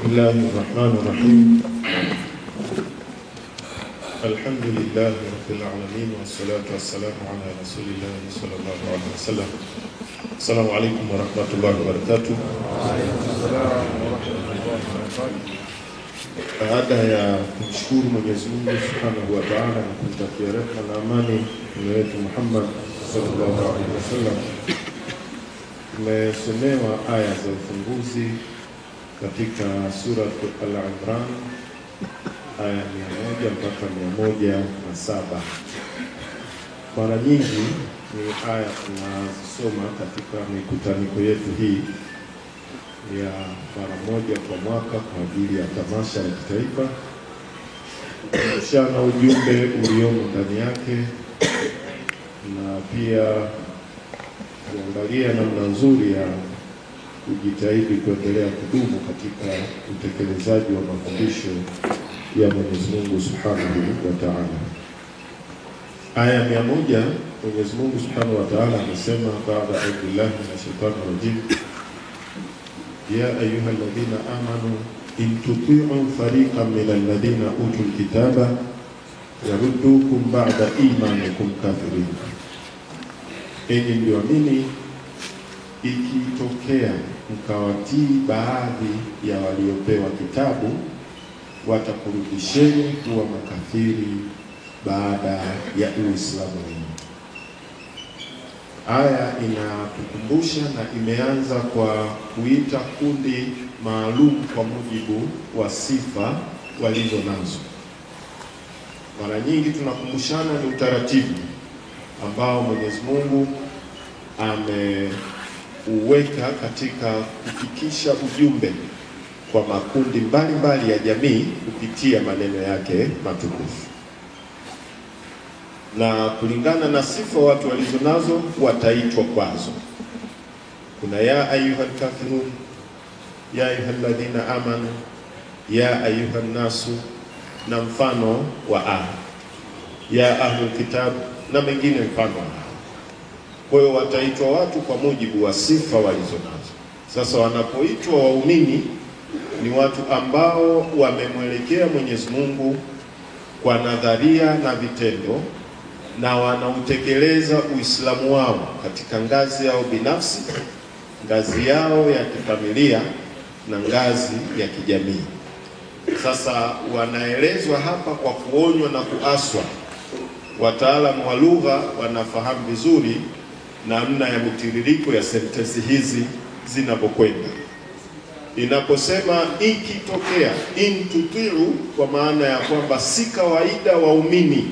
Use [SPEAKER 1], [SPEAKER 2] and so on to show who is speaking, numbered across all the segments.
[SPEAKER 1] بسم الله الرحمن الرحيم. الحمد لله رب العالمين والصلاة والسلام على رسول الله صلى الله عليه وسلم. السلام عليكم ورحمة الله وبركاته. Baada ya kumshukuru Mwenyezi Mungu Subhanahu wa Ta'ala na kumtakia rehema na amani Mtume wetu Muhammad sallallahu alaihi wasallam, tumesomewa aya za ufunguzi katika sura Al-Imran aya 100 mpaka 107. Mara nyingi ni aya tunazisoma katika mikutaniko yetu hii ya mara moja kwa mwaka kwa ajili ya tamasha la kitaifa, kushana ujumbe uliomo ndani yake na pia kuangalia namna nzuri ya kujitahidi kuendelea kudumu katika utekelezaji wa mafundisho ya Mwenyezi Mungu Subhanahu wa Ta'ala. Aya 100, Mwenyezi Mungu Subhanahu wa Ta'ala anasema baada ya billahi minash shaitani rajim, ya ayyuhalladhina amanu in tuti'u fariqan minal ladhina utul kitaba yaruddukum ba'da imanikum kafirin. Enyi mlioamini, ikitokea mkawatii baadhi ya waliopewa kitabu, watakurudisheni kuwa makafiri baada ya Uislamu wenu. Aya inatukumbusha na imeanza kwa kuita kundi maalum kwa mujibu wa sifa walizo nazo. Mara nyingi tunakumbushana ni utaratibu ambao Mwenyezi Mungu ameuweka katika kufikisha ujumbe kwa makundi mbalimbali ya jamii kupitia maneno yake matukufu. Na kulingana na sifa watu walizo nazo wataitwa kwazo. Kuna ya ayuhal kafirun, ya ayyuhalladhina amanu, ya ayyuhan nasu, na mfano wa ya ahlul kitab na mengine mfano. Kwa hiyo wataitwa watu kwa mujibu wa sifa walizo nazo. Sasa wanapoitwa waumini ni watu ambao wamemwelekea Mwenyezi Mungu kwa nadharia na vitendo, na wanautekeleza Uislamu wao katika ngazi yao binafsi, ngazi yao ya kifamilia na ngazi ya kijamii. Sasa wanaelezwa hapa kwa kuonywa na kuaswa. Wataalamu wa lugha wanafahamu vizuri namna ya mtiririko ya sentensi hizi zinapokwenda. Inaposema ikitokea, in tuti'u, kwa maana ya kwamba si kawaida waumini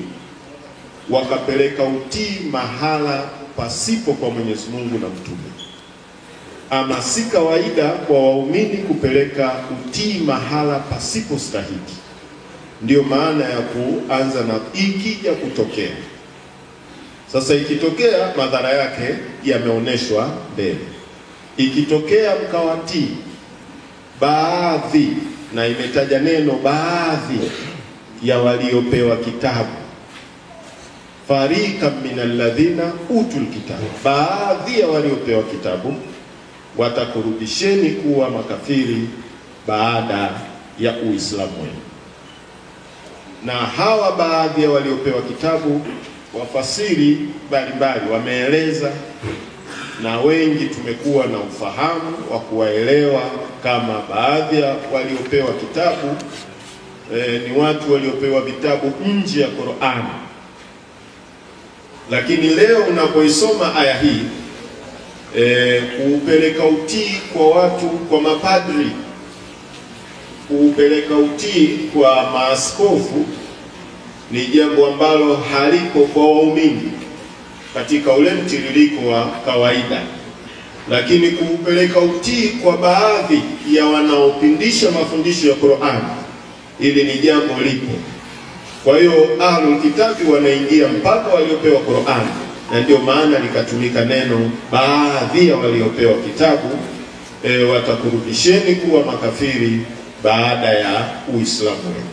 [SPEAKER 1] wakapeleka utii mahala pasipo kwa Mwenyezi Mungu na mtume, ama si kawaida kwa waumini kupeleka utii mahala pasipo stahiki. Ndio maana ya kuanza na ikija kutokea. Sasa ikitokea, madhara yake yameoneshwa mbele. Ikitokea mkawatii baadhi, na imetaja neno baadhi ya waliopewa kitabu, fariqan minal ladhina utul kitabu, baadhi ya waliopewa kitabu watakurudisheni kuwa makafiri baada ya Uislamu wenu. Na hawa baadhi ya waliopewa kitabu, wafasiri mbalimbali wameeleza, na wengi tumekuwa na ufahamu wa kuwaelewa kama baadhi ya waliopewa kitabu ni watu waliopewa vitabu nje ya Qur'an. Lakini leo unapoisoma aya hii, kuupeleka utii kwa watu, kwa mapadri, kuupeleka utii kwa maaskofu ni jambo ambalo halipo kwa waumini katika ule mtiririko wa kawaida. Lakini kuupeleka utii kwa baadhi ya wanaopindisha mafundisho ya Qur'an, ili ni jambo lipo. Kwa hiyo ahlul kitabi wanaingia mpaka waliopewa Qur'an, na ndio maana likatumika neno baadhi ya waliopewa kitabu watakurudisheni kuwa makafiri baada ya Uislamu wenu.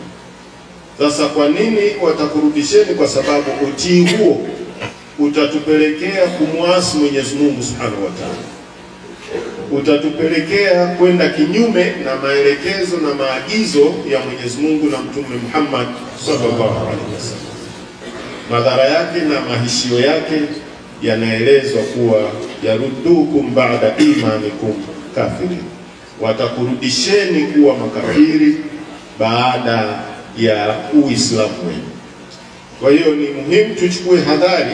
[SPEAKER 1] Sasa kwa nini watakurudisheni? Kwa sababu utii huo utatupelekea kumwasi Mwenyezi Mungu Subhanahu wa Ta'ala. utatupelekea kwenda kinyume na maelekezo na maagizo ya Mwenyezi Mungu na Mtume Muhammad sallallahu alaihi wasallam. Madhara yake na mahishio yake yanaelezwa kuwa yaruddukum ba'da imanikum kafirin, watakurudisheni kuwa makafiri baada ya Uislamu wenu. Kwa hiyo ni muhimu tuchukue hadhari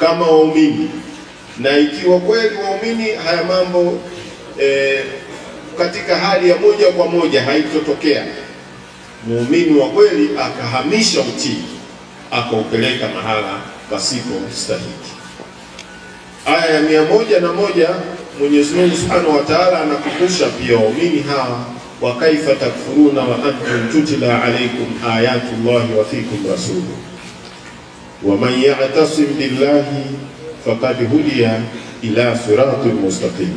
[SPEAKER 1] kama waumini, na ikiwa kweli waumini haya mambo katika hali ya moja kwa moja haitotokea, muumini wa kweli akahamisha utii akaupeleka mahala pasipo stahiki. Aya ya 101 Mwenyezi Mungu Subhanahu wa Ta'ala anakumbusha pia waumini hawa, wa kaifa takfuruna wa antum tutla alaykum ayatullahi wa fikum rasuluhu wa man ya'tasim billahi faqad hudiya ila siratul mustaqim.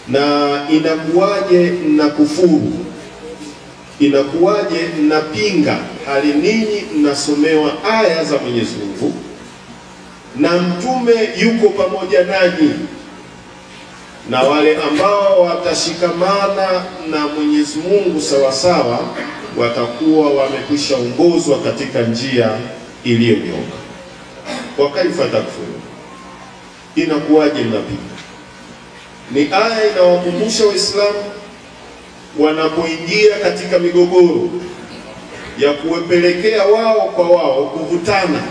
[SPEAKER 1] Na inakuwaje mnakufuru, inakuwaje mnapinga hali ninyi mnasomewa aya za Mwenyezi Mungu na mtume yuko pamoja nanyi? Na wale ambao watashikamana na Mwenyezi Mungu sawa sawa watakuwa wamekwisha ongozwa katika njia iliyonyoka. Wa kaifa takfuru, inakuwaje mnapinga? Ni aya inawakumbusha Waislamu wanapoingia katika migogoro ya kuwapelekea wao kwa wao kuvutana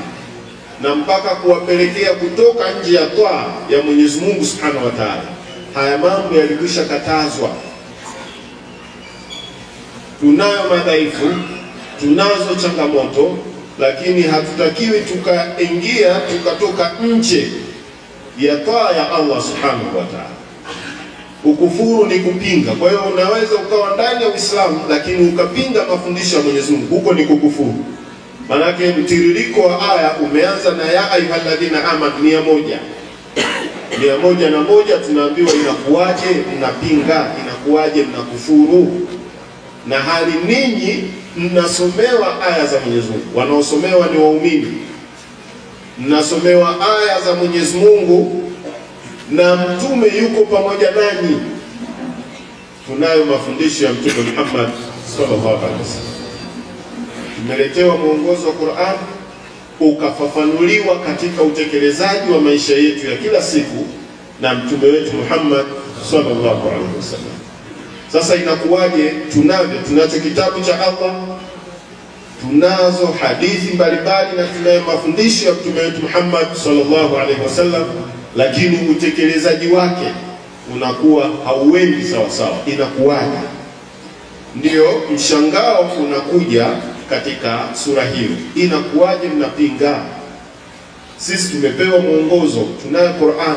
[SPEAKER 1] na mpaka kuwapelekea kutoka nje ya toa ya Mwenyezi Mungu Subhanahu wa Ta'ala. Haya mambo yalikwisha katazwa. Tunayo madhaifu, tunazo changamoto, lakini hatutakiwi tukaingia tukatoka nje ya toa ya Allah Subhanahu wa Ta'ala. Ukufuru ni kupinga. Kwa hiyo unaweza ukawa ndani ya Uislamu lakini ukapinga mafundisho ya Mwenyezi Mungu, huko ni kukufuru. Manake mtiririko wa aya umeanza na ya ayyuhalladhina amanu 101 tunaambiwa inakuwaje mnapinga, inakuwaje mnakufuru, na hali ninyi mnasomewa aya za Mwenyezi Mungu. Wanaosomewa ni waumini. Mnasomewa aya za Mwenyezi Mungu na mtume yuko pamoja nanyi. Tunayo mafundisho ya Mtume Muhammad sallallahu alaihi wasallam. Tumeletewa mwongozo wa Qur'an ukafafanuliwa katika utekelezaji wa maisha yetu ya kila siku na mtume wetu Muhammad sallallahu alaihi wasallam. Sasa inakuwaje tunacho kitabu cha Allah, tunazo hadithi mbalimbali na tunayo mafundisho ya mtume wetu Muhammad sallallahu alaihi wasallam, lakini utekelezaji wake unakuwa hauendi sawa sawa? Inakuwaje? Ndio mshangao unakuja katika sura hiyo. Inakuwaje mnapinga? Sisi tumepewa mwongozo, tunayo Qur'an.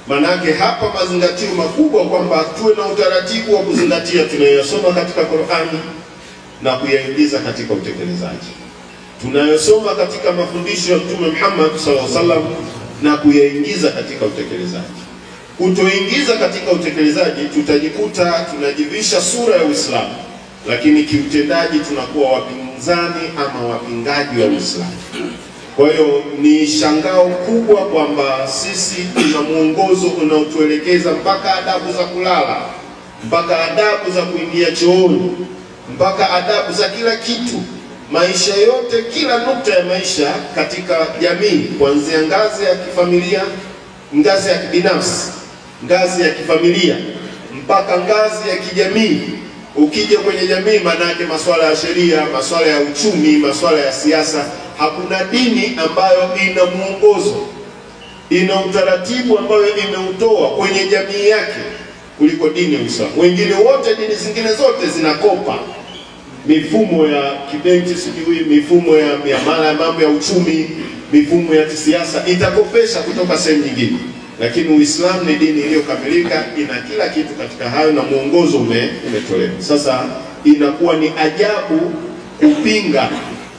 [SPEAKER 1] Manake hapa mazingatio makubwa kwamba tuwe na utaratibu wa kuzingatia tunayosoma katika Qur'ani na kuyaingiza katika utekelezaji. Tunayosoma katika mafundisho ya Mtume Muhammad sallallahu alaihi wasallam na kuyaingiza katika utekelezaji. Kutoingiza katika utekelezaji tutajikuta tunajivisha sura ya Uislamu, lakini kiutendaji tunakuwa wapinzani ama wapingaji wa Uislamu. Kwa hiyo ni shangao kubwa kwamba sisi tuna mwongozo unaotuelekeza mpaka adabu za kulala, mpaka adabu za kuingia chooni, mpaka adabu za kila kitu, maisha yote, kila nukta ya maisha katika jamii, kuanzia ngazi ya kifamilia, ngazi ya kibinafsi, ngazi ya kifamilia, mpaka ngazi ya kijamii. Ukija kwenye jamii, manake masuala ya sheria, masuala ya uchumi, masuala ya siasa, hakuna dini ambayo ina mwongozo, ina utaratibu ambayo imeutoa kwenye jamii yake kuliko dini ya Uislamu. Wengine wote, dini zingine zote zinakopa mifumo ya kibenki, sijui mifumo ya miamala, mambo ya uchumi, mifumo ya kisiasa, itakopesha kutoka sehemu nyingine. Lakini Uislamu ni dini iliyokamilika, ina kila kitu katika hayo na mwongozo umetolewa. Sasa inakuwa ni ajabu kupinga,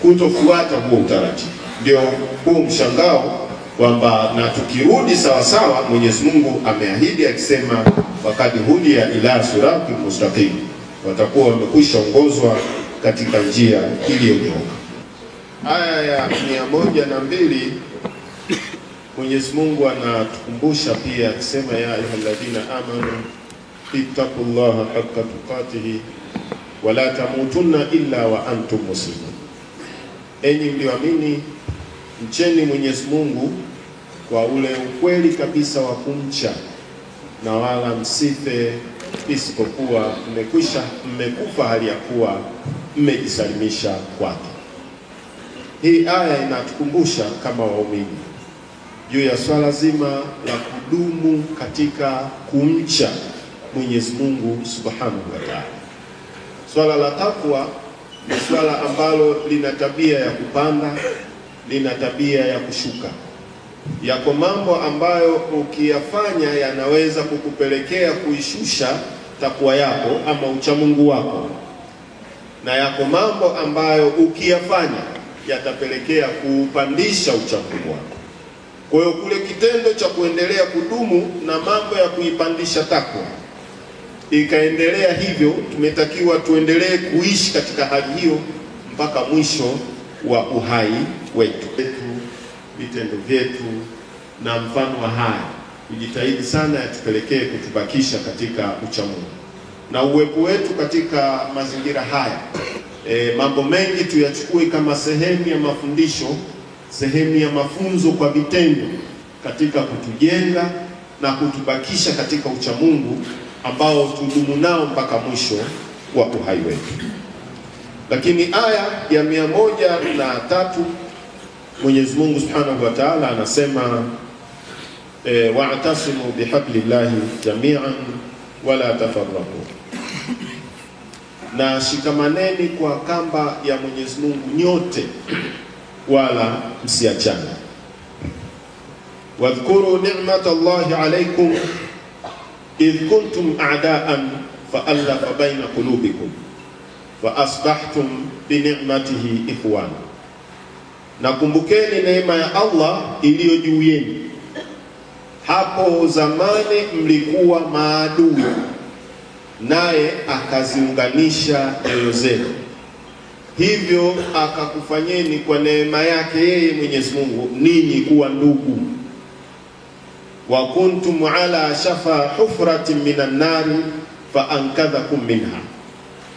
[SPEAKER 1] kutofuata huo utaratibu. Ndio huu mshangao kwamba na tukirudi sawa sawa, Mwenyezi Mungu ameahidi akisema wakati hudia ila siratul mustaqim, watakuwa wamekwisha ongozwa katika njia iliyonyoka. Aya ya 102 Mwenyezi Mungu anatukumbusha pia akisema, ya ayyuhalladhina amanu ittaqullaha haqqa tuqatihi wa la tamutunna illa wa antum muslimun. Enyi mlioamini, mcheni Mwenyezi Mungu kwa ule ukweli kabisa wa kumcha, na wala msife isipokuwa mmekufa hali ya kuwa mmejisalimisha kwake. Hii aya inatukumbusha kama waumini juu ya swala zima la kudumu katika kumcha Mwenyezi Mungu Subhanahu wa Ta'ala. Swala la takwa ni swala ambalo lina tabia ya kupanda, lina tabia ya kushuka. Yako mambo ambayo ukiyafanya yanaweza kukupelekea kuishusha takwa yako ama uchamungu wako, na yako mambo ambayo ukiyafanya yatapelekea kuupandisha uchamungu wako. Kwa hiyo kule kitendo cha kuendelea kudumu na mambo ya kuipandisha takwa ikaendelea hivyo, tumetakiwa tuendelee kuishi katika hali hiyo mpaka mwisho wa uhai wetu. Vitendo vyetu na mfano wa haya kujitahidi sana yatupelekee kutubakisha katika uchamungu na uwepo wetu katika mazingira haya. Mambo mengi tuyachukue kama sehemu ya mafundisho, sehemu ya mafunzo kwa vitendo katika kutujenga na kutubakisha katika uchamungu ambao tudumu nao mpaka mwisho wa uhai wetu. Lakini aya ya 103 Mwenyezi Mungu Subhanahu wa Ta'ala anasema, wa'tasimu bihablillahi jami'an wala tafarraqu, na shikamaneni kwa kamba ya Mwenyezi Mungu nyote wala msiachane. Wadhkuru ni'matallahi alaykum idh kuntum a'da'an fa'alafa baina qulubikum wa asbahtum bi ni'matihi ikhwana. Na kumbukeni neema ya Allah iliyo juu yenu. Hapo zamani mlikuwa maadui, naye akaziunganisha nyoyo zenu, hivyo akakufanyeni kwa neema yake yeye Mwenyezi Mungu ninyi kuwa ndugu. Wa kuntum ala shafa hufratin minan nari fa ankadhakum minha,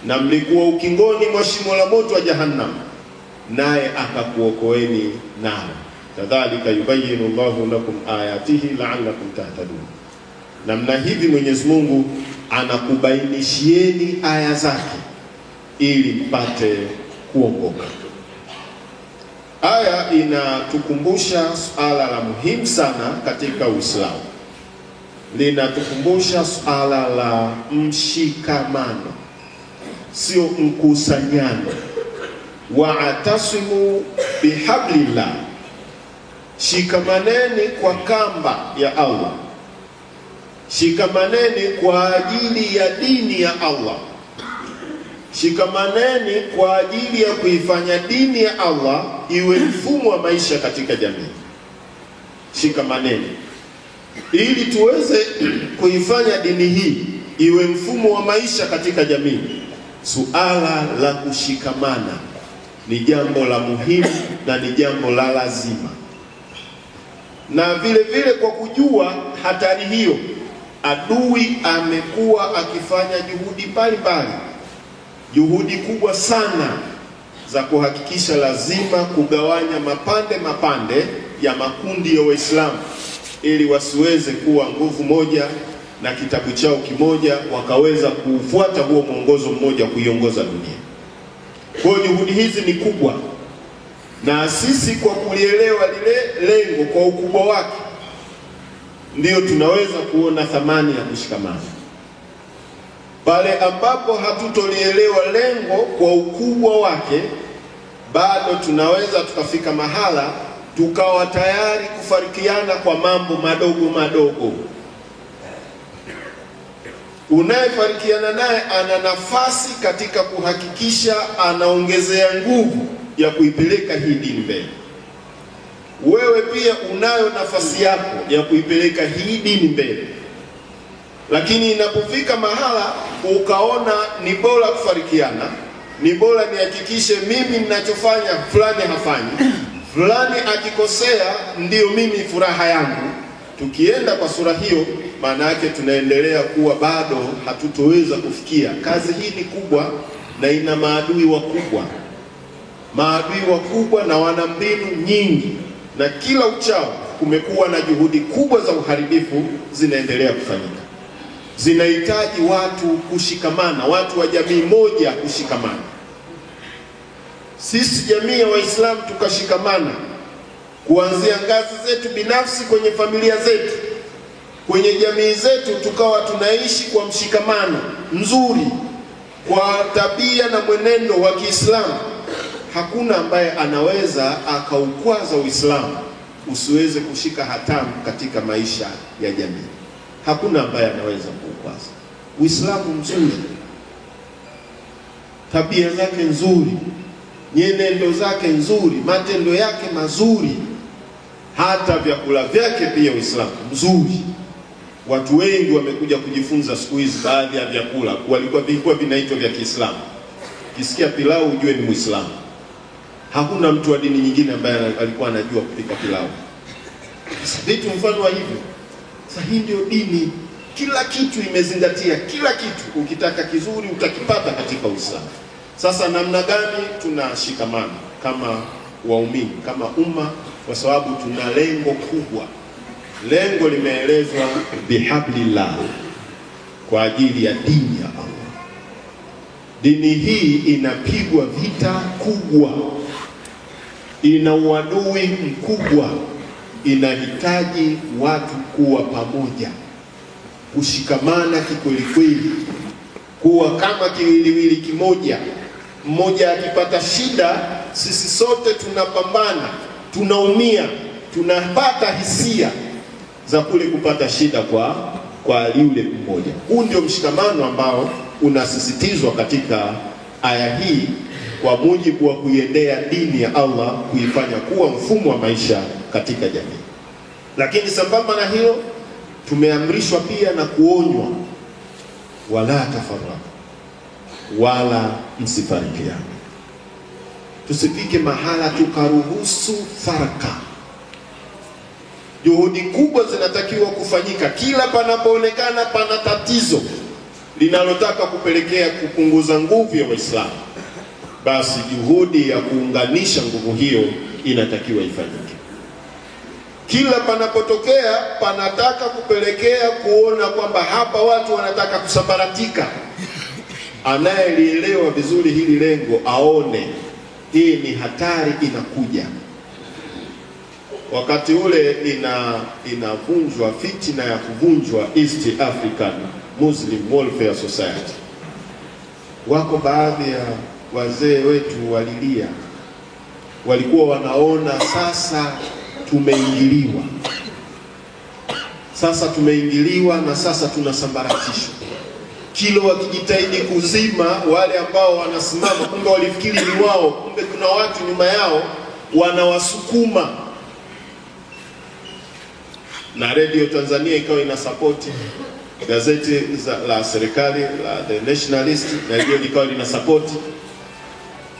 [SPEAKER 1] na mlikuwa ukingoni mwa shimo la moto wa Jahannam, naye akakuokoeni nalo. Kadhalika yubayyinu Allahu lakum ayatihi la'allakum tahtadun. Namna hivi Mwenyezi Mungu anakubainishieni aya zake ili mpate kuongoka. Aya inatukumbusha suala la muhimu sana katika Uislamu. Linatukumbusha suala la mshikamano, sio mkusanyano. Wa'tasimu bihablillah, shikamaneni kwa kamba ya Allah, shikamaneni kwa ajili ya dini ya Allah, shikamaneni kwa ajili ya kuifanya dini ya Allah iwe mfumo wa maisha katika jamii. Shikamaneni ili tuweze kuifanya dini hii iwe mfumo wa maisha katika jamii. Suala la kushikamana ni jambo la muhimu na ni jambo la lazima. Na vile vile kwa kujua hatari hiyo, adui amekuwa akifanya juhudi mbalimbali, juhudi kubwa sana za kuhakikisha lazima kugawanya mapande ya makundi ya Waislamu ili wasiweze kuwa nguvu moja na kitabu chao kimoja, wakaweza kufuata huo mwongozo mmoja kuiongoza dunia. Kwa hiyo juhudi hizi ni kubwa, na sisi kwa kulielewa lile lengo kwa ukubwa wake ndio tunaweza kuona thamani ya kushikamana. Pale ambapo hatutolielewa lengo kwa ukubwa wake, bado tunaweza tukafika mahala tukawa tayari kufarikiana kwa mambo madogo madogo. Unayefarikiana naye ana nafasi katika kuhakikisha anaongezea nguvu ya kuipeleka hii dini mbele. Wewe pia unayo nafasi yako ya kuipeleka hii dini mbele. Lakini inapofika mahala ukaona ni bora kufarikiana, ni bora nihakikishe mimi ninachofanya fulani hafanyi, fulani akikosea ndio mimi furaha yangu. Tukienda kwa sura hiyo, maana yake tunaendelea kuwa bado hatutoweza kufikia. Kazi hii ni kubwa na ina maadui wakubwa. Maadui wakubwa na wana mbinu nyingi, na kila uchao kumekuwa na juhudi kubwa za uharibifu zinaendelea kufanyika. Zinahitaji watu kushikamana, watu wa jamii moja kushikamana. Sisi jamii ya Waislamu tukashikamana, kuanzia ngazi zetu binafsi, kwenye familia zetu, kwenye jamii zetu, tukawa tunaishi kwa mshikamano mzuri, kwa tabia na mwenendo wa Kiislamu. Hakuna ambaye anaweza akaukwaza Uislamu usiweze kushika hatamu katika maisha ya jamii. Hakuna ambaye anaweza kuukwaza. Uislamu mzuri, tabia zake nzuri, nyenendo zake nzuri, matendo yake mazuri, hata vyakula vyake pia Uislamu mzuri. Watu wengi wamekuja kujifunza siku hizi baadhi ya vyakula vilikuwa vinaitwa vya Kiislamu. Kisikia pilau ujue ni Muislamu. Hakuna mtu wa dini nyingine ambaye alikuwa anajua kupika pilau. Vitu mfano wa hivyo. Sasa hii ndio dini. Kila kitu imezingatia, kila kitu. Ukitaka kizuri utakipata katika Uislamu. Sasa namna gani tunashikamana kama waumini, kama umma? Kwa sababu tuna lengo kubwa. Lengo limeelezwa bihablillah, kwa ajili ya dini ya Allah. Dini hii inapigwa vita kubwa, ina uadui mkubwa, inahitaji watu kuwa pamoja, kushikamana kikwelikweli, kuwa kama kiwiliwili kimoja. Mmoja akipata shida, sisi sote tunapambana, tunaumia, tunapata hisia za kule kupata shida kwa yule mmoja. Huu ndio mshikamano ambao unasisitizwa katika aya hii, kwa mujibu wa kuiendea dini ya Allah, kuifanya kuwa mfumo wa maisha katika jamii. Lakini sambamba na hilo, tumeamrishwa pia na kuonywa, wala tafarraqu, wala msifarikiane. Tusifike mahala tukaruhusu faraka. Juhudi kubwa zinatakiwa kufanyika kila panapoonekana pana tatizo linalotaka kupelekea kupunguza nguvu ya Waislamu. Basi juhudi ya kuunganisha nguvu hiyo inatakiwa ifanyike. Kila panapotokea panataka kupelekea kuona kwamba hapa watu wanataka kusambaratika, anayelielewa vizuri hili lengo aone hii ni hatari inakuja. Wakati ule inavunjwa fitina ya kuvunjwa East African Muslim Welfare Society, wako baadhi ya wazee wetu walilia, walikuwa wanaona sasa tumeingiliwa, na sasa tunasambaratishwa. Kilo wakijitahidi kuzima wale ambao wanasimama, kumbe walifikiri ni wao, kumbe kuna watu nyuma yao wanawasukuma. Na Radio Tanzania ikawa inasapoti, gazeti la serikali la The Nationalist na hiyo ikawa linasapoti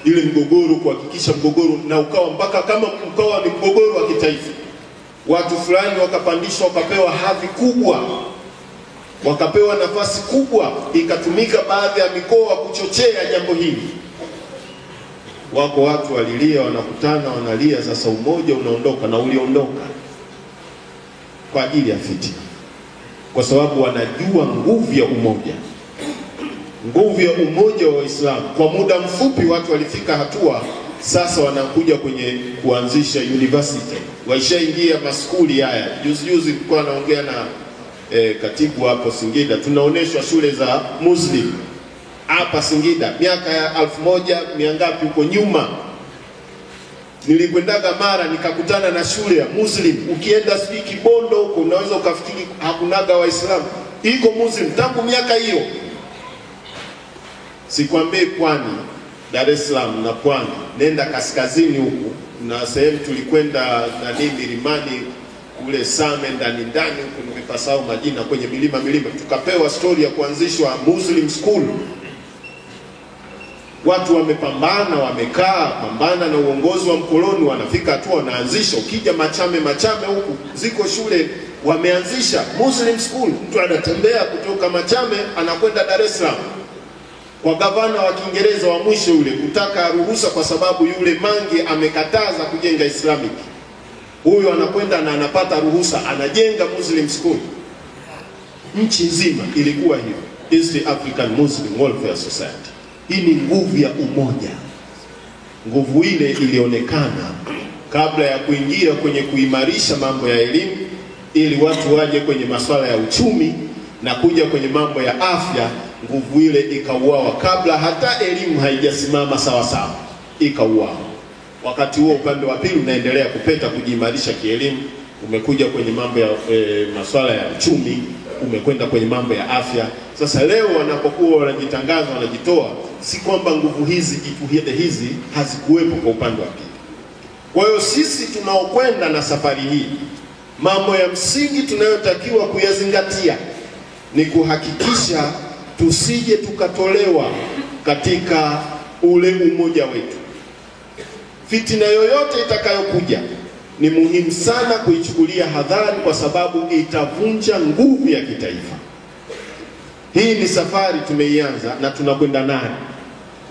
[SPEAKER 1] ile mgogoro, kuhakikisha mgogoro na ukawa mpaka kama ukawa ni mgogoro wa kitaifa. Watu fulani wakapandishwa, wakapewa hadhi kubwa, wakapewa nafasi kubwa, ikatumika baadhi ya mikoa kuchochea jambo hili. Wako watu walilia, wanakutana wanalia, sasa umoja unaondoka, na uliondoka kwa ajili ya fitina, kwa sababu wanajua nguvu ya umoja, nguvu ya umoja wa Waislamu. Kwa muda mfupi watu walifika hatua, sasa wanakuja kwenye kuanzisha university, waishaingia maskuli haya. Juzi nilikuwa naongea na katibu hapo Singida, tunaoneshwa shule za Muslim hapa Singida miaka ya 1000 ngapi huko nyuma. Nilikwendaga Mara nikakutana na shule ya Muslim. Ukienda sijui Kibondo huko unaweza ukafikiri hakunaga Waislamu, iko Muslim tangu miaka hiyo. Sikwambie Pwani, Dar es Salaam na Pwani, nenda kaskazini huku, na sehemu tulikwenda na milimani kule Same ndani huko, nimepasao majina, kwenye milima, tukapewa story ya kuanzishwa Muslim school. Watu wamepambana, wamekaa pambana na uongozi wa mkoloni, wanafika hatua wanaanzisha. Ukija Machame huku ziko shule wameanzisha Muslim school. Mtu anatembea kutoka Machame anakwenda Dar es Salaam kwa gavana wa Kiingereza wa mwisho yule kutaka ruhusa, kwa sababu yule Mange amekataza kujenga Islamic. Huyu anakwenda na anapata ruhusa, anajenga Muslim school. Nchi nzima ilikuwa hiyo, East African Muslim Welfare Society. Hii ni nguvu ya umoja. Nguvu ile ilionekana kabla ya kuingia kwenye kuimarisha mambo ya elimu, ili watu waje kwenye masuala ya uchumi na kuja kwenye mambo ya afya. Nguvu ile ikauawa kabla hata elimu haijasimama sawa sawa, ikauawa. Wakati huo upande wa pili unaendelea kupeta kujiimarisha kielimu, umekuja kwenye mambo ya masuala ya uchumi, umekwenda kwenye mambo ya afya. Sasa leo wanapokuwa wanajitangaza, wanajitoa, si kwamba nguvu hizi, jitihada hizi hazikuwepo kwa upande wa pili. Kwa hiyo sisi tunaokwenda na safari hii, mambo ya msingi tunayotakiwa kuyazingatia ni kuhakikisha tusije tukatolewa katika ule umoja wetu. Fitina yoyote itakayokuja ni muhimu sana kuichukulia hadhari, kwa sababu itavunja nguvu ya kitaifa. Hii ni safari tumeianza na tunakwenda nayo,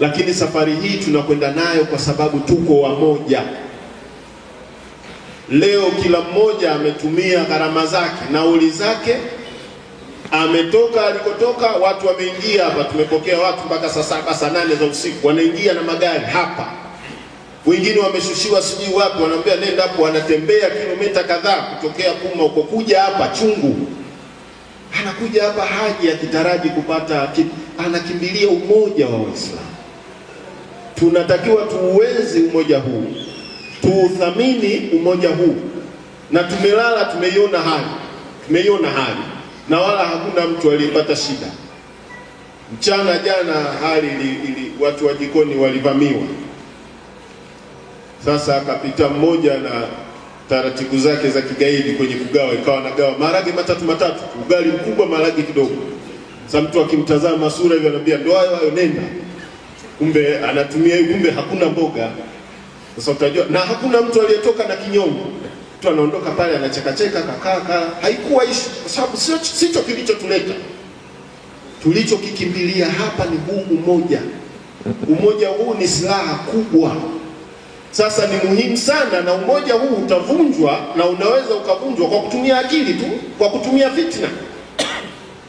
[SPEAKER 1] lakini safari hii tunakwenda nayo kwa sababu tuko wamoja. Leo kila mmoja ametumia gharama zake, nauli zake, ametoka alikotoka. Watu wameingia hapa, tumepokea watu mpaka saa 7 saa 8 za usiku, wanaingia na magari hapa. Wengine wameshushiwa sijui wapi, wanaambia nenda hapo, wanatembea kilomita kadhaa kutokea Puma uko kuja hapa Chungu. Anakuja hapa haji akitaraji kupata, anakimbilia umoja wa Waislamu. Tunatakiwa tuuenzi umoja huu, tuuthamini umoja huu. Na tumelala tumeiona hali na wala hakuna mtu aliyepata shida. Mchana jana hali watu wa jikoni walivamiwa. Sasa akapita mmoja na taratibu zake za kigaidi kwenye kugawa, ikawa nagawa maharage matatu, ugali mkubwa, maharage kidogo. Sasa mtu akimtazama sura hivyo anambia ndio hayo nenda. Kumbe anatumia, kumbe hakuna mboga. Sasa utajua, na hakuna mtu aliyetoka na kinyongo. Mtu anaondoka pale anacheka kakaa. Haikuwa issue, kwa sababu sicho kilichotuleta. Tulichokikimbilia hapa ni huu umoja. Umoja huu ni silaha kubwa. Sasa ni muhimu sana, na umoja huu utavunjwa, na unaweza ukavunjwa kwa kutumia akili tu, kwa kutumia fitna.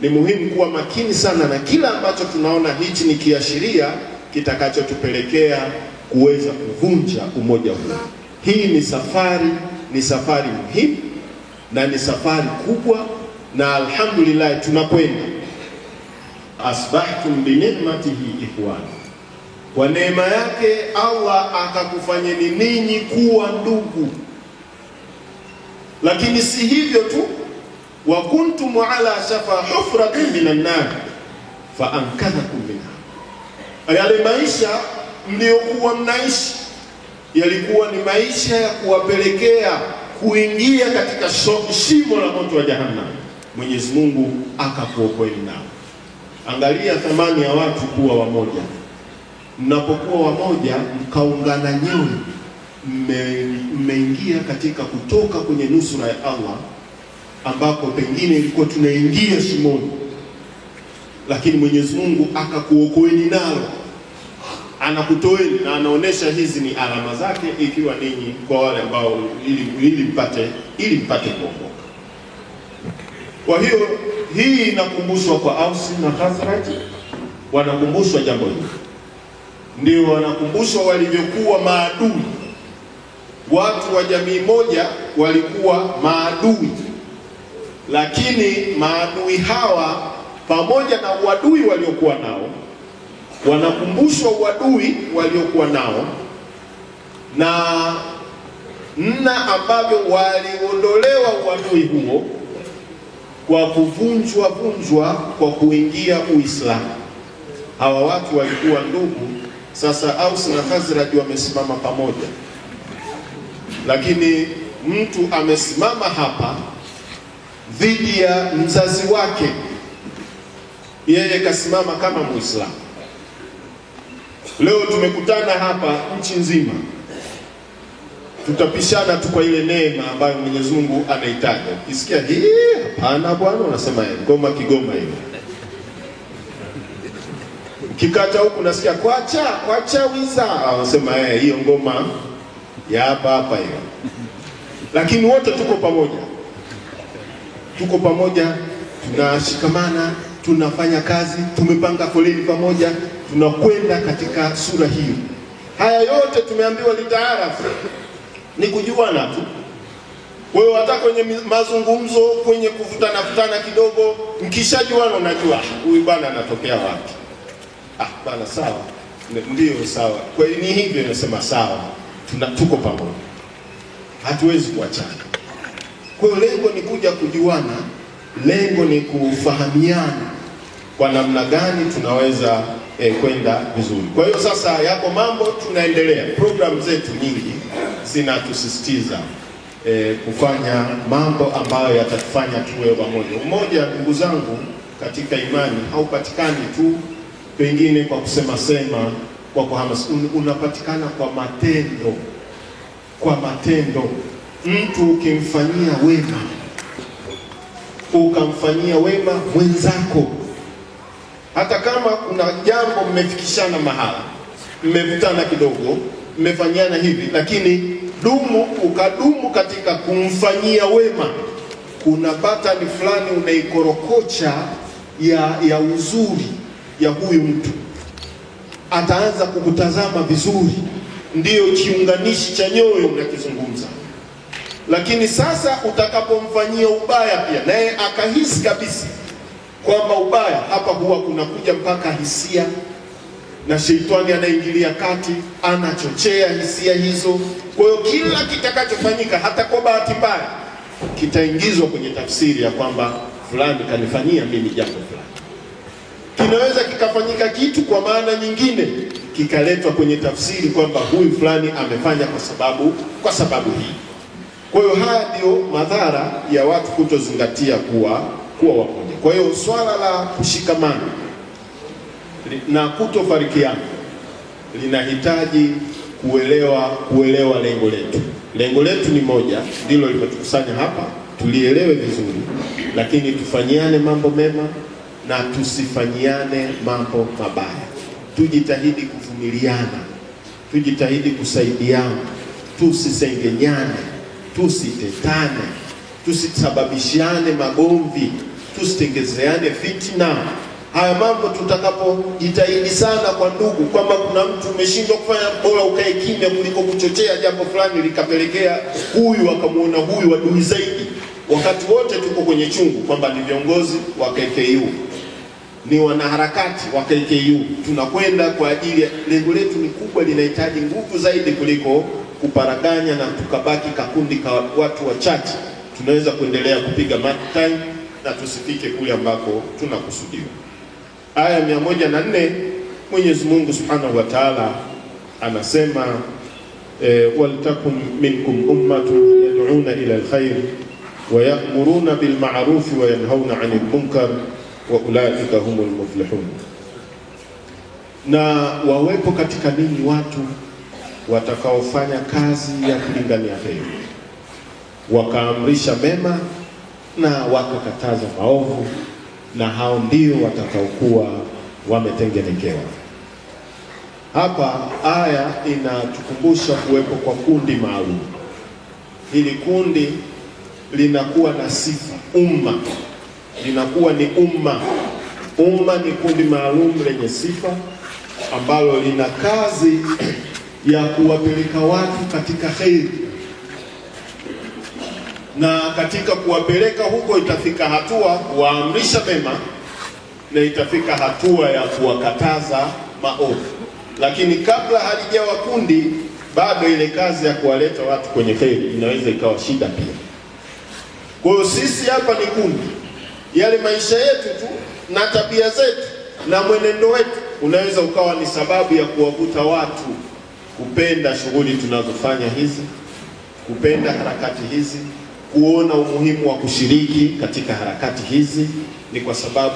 [SPEAKER 1] Ni muhimu kuwa makini sana na kila ambacho tunaona hichi ni kiashiria kitakachotupelekea kuweza kuvunja umoja huu. Hii ni safari muhimu na ni safari kubwa, na alhamdulillah tunakwenda. Asbahtum bi ni'matihi ikhwana, kwa neema yake Allah akakufanyeni ninyi kuwa ndugu. Lakini si hivyo tu, wa kuntum ala shafa hufratin minan nar fa ankadhakum minha. Yale maisha mliokuwa mnaishi yalikuwa ni maisha ya kuwapelekea kuingia katika shimo la moto wa jahannam. Mwenyezi Mungu akakuokoeni nao. Angalia thamani ya watu kuwa wamoja. Mnapokuwa wamoja, mkaungana nyoyo, mmeingia katika kutoka kwenye nusura ya Allah, ambako pengine ilikuwa tunaingia shimoni, lakini Mwenyezi Mungu akakuokoeni nalo. Anakutoeni na anaonesha hizi ni alama zake, ikiwa ninyi kwa wale ambao ili mpate kuokoka. Kwa hiyo hii inakumbushwa kwa Ausi na Khazraj, wanakumbushwa jambo hili. Ndio wanakumbushwa walivyokuwa maadui. Watu wa jamii moja walikuwa maadui, lakini maadui hawa pamoja na uadui waliokuwa nao, wanakumbushwa uadui waliokuwa nao na namna ambavyo waliondolewa uadui huo kwa kuvunjwa kwa kuingia Uislamu. Hawa watu walikuwa ndugu. Sasa Aus na Khazraj wamesimama pamoja, lakini mtu amesimama hapa dhidi ya mzazi wake, yeye kasimama kama Muislamu. Leo tumekutana hapa nchi nzima, tutapishana tu kwa ile neema ambayo Mwenyezi Mungu anahitaji. Ukisikia hii hapana bwana, unasema ngoma Kigoma hiyo. Kikata huku nasikia kwacha wiza, unasema hiyo ngoma ya hapa hiyo. Lakini wote tuko pamoja. Tuko pamoja, tunashikamana, tunafanya kazi, tumepanga foleni pamoja, tunakwenda katika sura hiyo. Haya yote tumeambiwa litaarafu, ni kujuana tu. Wewe hata kwenye mazungumzo, kwenye kuvutana kidogo, mkishajuana unajua huyu bwana anatokea wapi. Bwana sawa, ndio sawa. Kwa hiyo ni hivyo nasema sawa, tuko pamoja. Hatuwezi kuachana. Kwa hiyo lengo ni kuja kujuana, lengo ni kufahamiana kwa namna gani tunaweza kwenda vizuri. Kwa hiyo sasa yako mambo tunaendelea. Program zetu nyingi zinatusisitiza kufanya mambo ambayo yatatufanya tuwe pamoja. Umoja, ndugu zangu, katika imani haupatikani tu pengine kwa kusema kwa kuhamasisha, unapatikana kwa matendo. Kwa matendo. Mtu ukimfanyia wema, ukamfanyia wema mwenzako, hata kama kuna jambo mmefikishana mahala, mmevutana kidogo, mmefanyana hivi, lakini ukadumu katika kumfanyia wema, kuna batani fulani unaikorokocha ya uzuri ya huyu mtu, ataanza kukutazama vizuri. Ndiyo kiunganishi cha nyoyo mnakizungumza. Lakini sasa utakapomfanyia ubaya pia, naye akahisi kabisa kwamba ubaya hapa, huwa kunakuja mpaka hisia, na Sheitani anaingilia kati, anachochea hisia hizo. Kwa hiyo kila kitakachofanyika, hata kwa bahati mbaya, kitaingizwa kwenye tafsiri ya kwamba fulani kanifanyia mimi jambo fulani. Kinaweza kikafanyika kitu kwa maana nyingine, kikaletwa kwenye tafsiri kwamba huyu fulani amefanya kwa sababu hii. Kwa hiyo haya ndio madhara ya watu kutozingatia kuwa wamoja. Kwa hiyo swala la kushikamana na kutofarikiana linahitaji kuelewa lengo letu. Lengo letu ni moja, ndilo limetukusanya hapa, tulielewe vizuri, lakini tufanyiane mambo mema na tusifanyiane mambo mabaya. Tujitahidi kuvumiliana, tujitahidi kusaidiana, tusisengenyane, tusitetane, tusisababishiane magomvi, tusitengezeane fitina. Haya mambo tutakapojitahidi sana kwa ndugu, kwamba kuna mtu umeshindwa kufanya, bora ukae kimya kuliko kuchochea jambo fulani likapelekea huyu akamuona huyu adui zaidi. Wakati wote tuko kwenye chungu kwamba ni viongozi wa KKU, ni wanaharakati wa KKU, tunakwenda kwa ajili ya lengo letu ni kubwa, linahitaji nguvu zaidi kuliko kuparaganya na tukabaki kakundi ka watu wachache. Tunaweza kuendelea kupiga mark time na tusifike kule ambako tunakusudiwa. Aya 104, Mwenyezi Mungu Subhanahu wa Ta'ala anasema waltakum minkum ummatun yad'una ila alkhair wa ya'muruna bil ma'ruf wa yanhauna 'anil munkar wa ulaika humul muflihun. Na wawepo katika ninyi watu watakaofanya kazi ya kulingania heri, wakaamrisha mema na wakakataza maovu, na hao ndio watakaokuwa wametengenekewa. Hapa aya inatukumbusha kuwepo kwa kundi maalum. Hili kundi linakuwa na sifa, umma linakuwa ni umma. Umma ni kundi maalum lenye sifa ambalo lina kazi ya kuwapeleka watu katika kheri, na katika kuwapeleka huko itafika hatua waamrisha mema na itafika hatua ya kuwakataza maovu. Lakini kabla halijawa kundi, bado ile kazi ya kuwaleta watu kwenye kheri inaweza ikawa shida pia. Kwa hiyo sisi hapa ni kundi. Yale maisha yetu tu na tabia zetu na mwenendo wetu unaweza ukawa ni sababu ya kuwavuta watu kupenda shughuli tunazofanya hizi, kupenda harakati hizi, kuona umuhimu wa kushiriki katika harakati hizi ni kwa sababu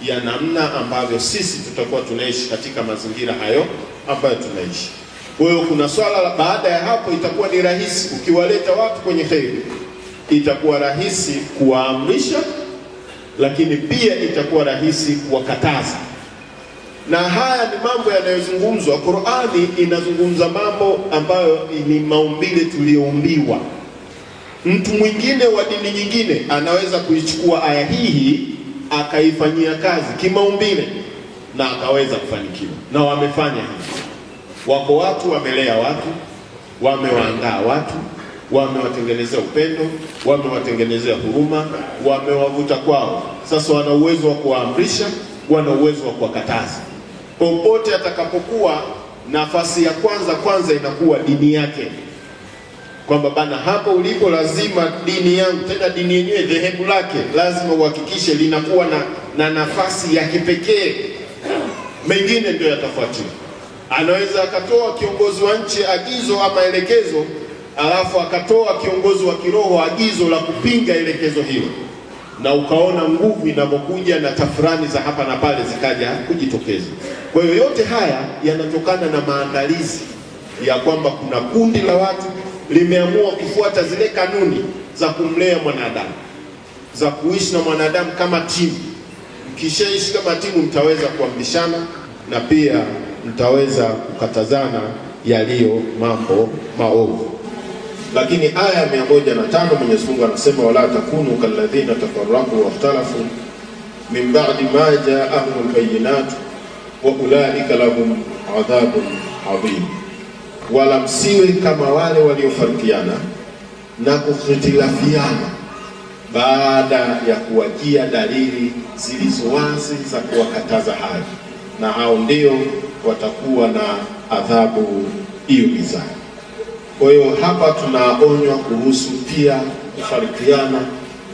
[SPEAKER 1] ya namna ambavyo sisi tutakuwa tunaishi katika mazingira hayo ambayo tunaishi. Kwa hiyo kuna swala baada ya hapo, itakuwa ni rahisi ukiwaleta watu kwenye kheri, itakuwa rahisi kuwaamrisha, lakini pia itakuwa rahisi kuwakataza. Na haya ni mambo yanayozungumzwa. Qur'ani inazungumza mambo ambayo ni maumbile tulioumbiwa. Mtu mwingine wa dini nyingine anaweza kuichukua aya hii akaifanyia kazi kimaumbile na akaweza kufanikiwa, na wamefanya hivi. Wako watu wamelea watu, wamewaandaa watu, wamewatengenezea upendo, wamewatengenezea huruma, wamewavuta kwao. Sasa wana uwezo wa kuwaamrisha, wana uwezo wa kuwakataza. Popote atakapokuwa, nafasi ya kwanza inakuwa dini yake, kwamba bana, hapo ulipo lazima dini yangu, tena dini yenyewe dhehebu lake lazima uhakikishe linakuwa na nafasi ya kipekee. Mengine ndio yatafuatia. Anaweza akatoa kiongozi wa nchi agizo ama elekezo, alafu akatoa kiongozi wa kiroho agizo la kupinga elekezo hilo, na ukaona nguvu inapokuja na tafrani za hapa na pale zikaja kujitokeza. Kwa hiyo yote haya yanatokana na maandalizi ya kwamba kuna kundi la watu limeamua kufuata zile kanuni za kumlea mwanadamu, za kuishi na mwanadamu kama timu. Mkishaishi kama timu, mtaweza kuamrishana na pia mtaweza kukatazana yaliyo mambo maovu. Lakini aya ya 105 Mwenyezi Mungu anasema, wala takunu kalladhina tafarraqu wa ikhtalafu min ba'di ma ja'ahumul bayyinatu wa ulaika lahum adhabun adhim. Wala msiwe kama wale waliofarikiana na kukhitilafiana baada ya kuwajia dalili zilizo wazi za kuwakataza hayo, na hao ndio watakuwa na adhabu iumizayo. Kwa hiyo hapa tunaonywa kuhusu pia kufarikiana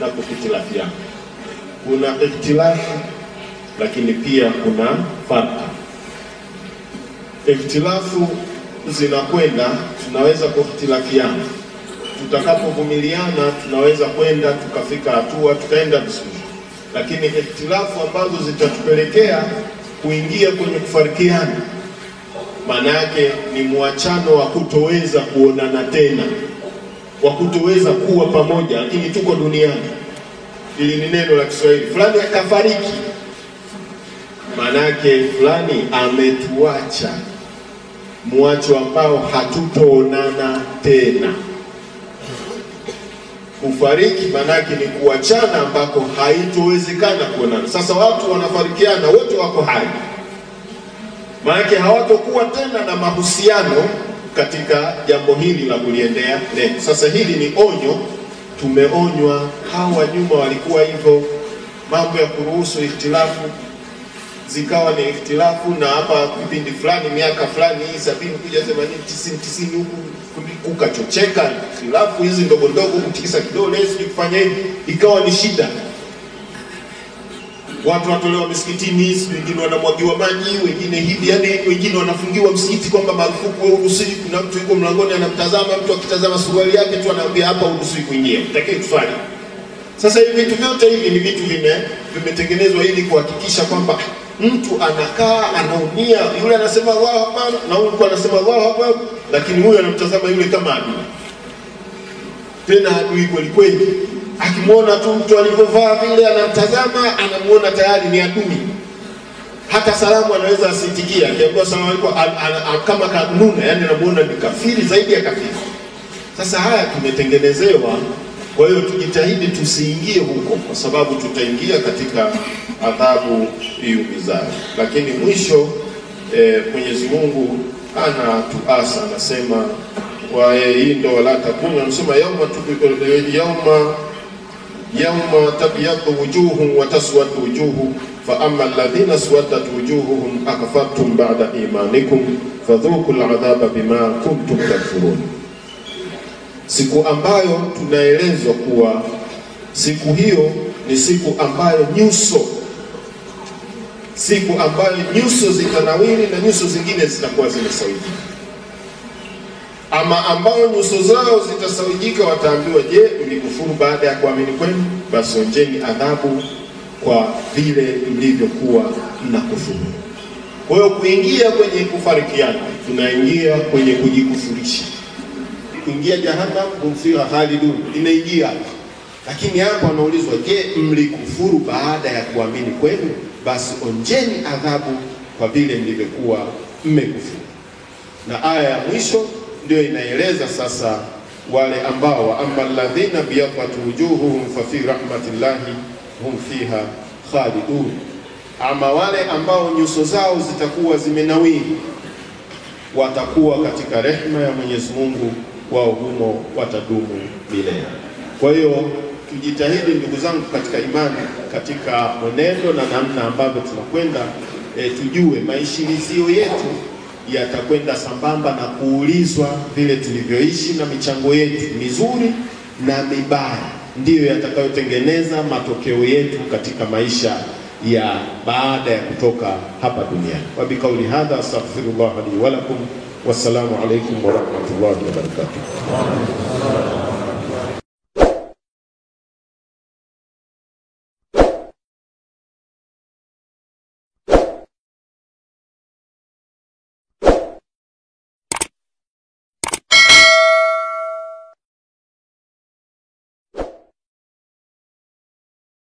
[SPEAKER 1] na kukhitilafiana. Kuna ikhtilafu, lakini pia kuna farqa. Ikhtilafu zinakwenda, tunaweza kukhitilafiana. Tutakapovumiliana tunaweza kwenda tukafika hatua tukaenda vizuri. Lakini ikhtilafu ambazo zitatupelekea kuingia kwenye kufarikiana, maana yake ni muachano wa kutoweza kuonana tena, wa kutoweza kuwa pamoja, lakini tuko duniani. Hili ni neno la Kiswahili, fulani akafariki, maana yake fulani ametuacha, muacho ambao hatutoonana tena. Kufariki maana yake ni kuachana ambako haitowezekana kuonana. Sasa watu wanafarikiana, wote wako hai, maana yake hawatokuwa tena na mahusiano katika jambo hili la kuliendea neno. Sasa hili ni onyo, tumeonywa. Hawa nyuma walikuwa hivyo, mambo ya kuruhusu ikhtilafu zikawa ni ikhtilafu, na hapa kipindi fulani miaka fulani 70 kuja 80 90 huku kukachocheka ikhtilafu hizi ndogo ndogo, kutikisa kidole sisi kufanya hivi, ikawa ni shida. Watu watolewa msikitini, wengine wanamwagiwa maji, wengine hivi, yani wengine wanafungiwa msikiti kwamba marufuku wewe uruhusi. Kuna mtu yuko mlangoni anamtazama, mtu akitazama suruali yake tu anaambia hapa uruhusi kuingia, utakie kuswali. Sasa hivi vitu vyote hivi ni vitu vimetengenezwa ili kuhakikisha kwamba mtu anakaa anaumia, yule anasema Allahu Akbar na huyu anasema Allahu Akbar, lakini huyu anamtazama yule kama adui. Tena adui kweli kweli. Akimwona tu mtu alivyovaa vile anamtazama, anamuona tayari ni adui. Hata salamu anaweza asitikia, akiambiwa salamu alaykum kama kanuna, yani anamuona ni kafiri zaidi ya kafiri. Sasa haya tumetengenezewa. Kwa hiyo tujitahidi tusiingie huko, kwa sababu tutaingia katika adhabu iumizayo. Lakini mwisho Mwenyezi Mungu anatuasa, anasema hii ndo wala takunu, anasema yauma tabyaddu wujuhum wa taswaddu wujuhu fa amma alladhina swaddat wujuhuhum akafartum ba'da imanikum fadhuqul adhaba bima kuntum takfurun. Siku ambayo tunaelezwa kuwa siku hiyo ni siku ambayo nyuso zitanawiri na nyuso zingine zitakuwa zimesawidi. Ama ambao nyuso zao zitasawijika wataambiwa, je, mlikufuru baada ya kuamini kwenu? Basi onjeni adhabu kwa vile mlivyokuwa mnakufuru. Kwa hiyo kuingia kwenye kufarikiana, tunaingia kwenye kujikufurisha. Kuingia jahannam kumfiha khalidun, inaingia. Lakini hapo anaulizwa, je, mlikufuru baada ya kuamini kwenu? Basi onjeni adhabu kwa vile mlivyokuwa mmekufuru. Na aya ya mwisho ndio inaeleza sasa wale ambao wa amma alladhina biyadhat wujuhuhum fa fi rahmatillahi hum fiha khalidun, ama wale ambao nyuso zao zitakuwa zimenawiri watakuwa katika rehema ya Mwenyezi Mungu, wao humo watadumu milele. Kwa hiyo tujitahidi ndugu zangu katika imani, katika mwenendo na namna ambavyo tunakwenda, tujue maishilizio yetu yatakwenda sambamba na kuulizwa vile tulivyoishi, na michango yetu mizuri na mibaya ndiyo yatakayotengeneza matokeo yetu katika maisha ya baada ya kutoka hapa duniani. Wa bikauli hadha astaghfirullah li wa lakum, wassalamu alaykum wa rahmatullahi wa barakatuh.